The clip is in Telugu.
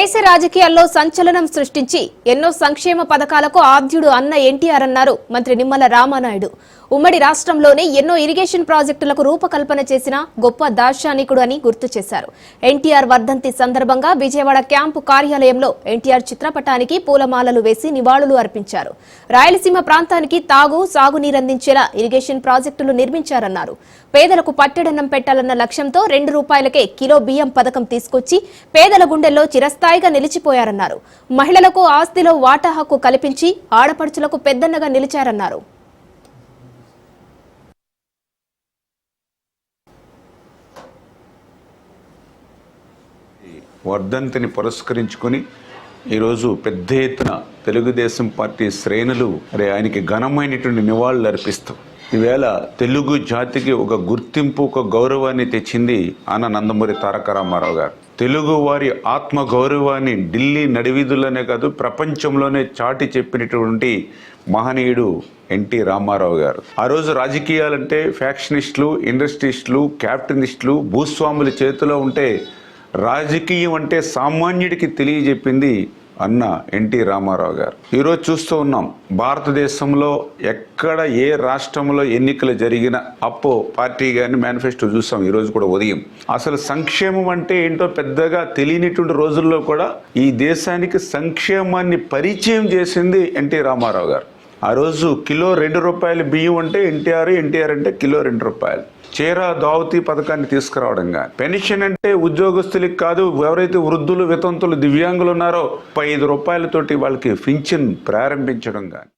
దేశ రాజకీయాల్లో సంచలనం సృష్టించి ఎన్నో సంక్షేమ పథకాలకు ఆద్యుడు అన్న ఎన్టీఆర్ అన్నారు మంత్రి నిమ్మల రామానాయుడు. ఉమ్మడి రాష్ట్రంలోనే ఎన్నో ఇరిగేషన్ ప్రాజెక్టులకు రూపకల్పన చేసిన గొప్ప దార్శనికుడు అని గుర్తు చేశారు. ఎన్టీఆర్ వర్ధంతి సందర్భంగా విజయవాడ క్యాంపు కార్యాలయంలో ఎన్టీఆర్ చిత్రపటానికి పూలమాలలు వేసి నివాళులు అర్పించారు. రాయలసీమ ప్రాంతానికి తాగు, సాగునీరందించేలా ఇరిగేషన్ ప్రాజెక్టులు నిర్మించారన్నారు. పేదలకు పట్టెడన్నం పెట్టాలన్న లక్ష్యంతో ₹2కే కిలో బియ్యం పథకం తీసుకొచ్చి పేదల గుండెల్లో చిరస్థాయిగా నిలిచిపోయారన్నారు. మహిళలకు ఆస్తిలో వాటా హక్కు కల్పించి ఆడపడుచులకు పెద్దన్నగా నిలిచారన్నారు. వర్ధంతిని పురస్కరించుకొని ఈరోజు పెద్ద ఎత్తున తెలుగుదేశం పార్టీ శ్రేణులు ఆయనకి ఘనమైనటువంటి నివాళులు అర్పిస్తాం. ఈవేళ తెలుగు జాతికి ఒక గుర్తింపు, ఒక గౌరవాన్ని తెచ్చింది అన్న నందమూరి తారక రామారావు గారు. తెలుగు వారి ఆత్మ గౌరవాన్ని ఢిల్లీ నడివీధుల్లోనే కాదు ప్రపంచంలోనే చాటి చెప్పినటువంటి మహనీయుడు ఎన్టీ రామారావు గారు. ఆ రోజు రాజకీయాలంటే ఫ్యాక్షనిస్టులు, ఇండస్ట్రీస్టులు, క్యాపిటలిస్టులు, భూస్వాముల చేతిలో ఉంటే రాజకీయం అంటే సామాన్యుడికి తెలియజెప్పింది అన్న ఎన్టీ రామారావు గారు. ఈరోజు చూస్తూ ఉన్నాం, భారతదేశంలో ఎక్కడ ఏ రాష్ట్రంలో ఎన్నికలు జరిగినా అప్పో పార్టీ కానీ మేనిఫెస్టో చూస్తాం. ఈరోజు కూడా ఉదయం అసలు సంక్షేమం అంటే ఏంటో పెద్దగా తెలియనిటువంటి రోజుల్లో కూడా ఈ దేశానికి సంక్షేమాన్ని పరిచయం చేసింది ఎన్టీ రామారావు గారు. ఆ రోజు కిలో ₹2 బియ్యం అంటే ఎన్టీఆర్ అంటే కిలో ₹2. చీర దావతి పథకాన్ని తీసుకురావడం కానీ, పెన్షన్ అంటే ఉద్యోగస్తులకి కాదు, ఎవరైతే వృద్ధులు, వితంతులు, దివ్యాంగులు ఉన్నారో ₹5 వాళ్ళకి పింఛన్ ప్రారంభించడం కానీ.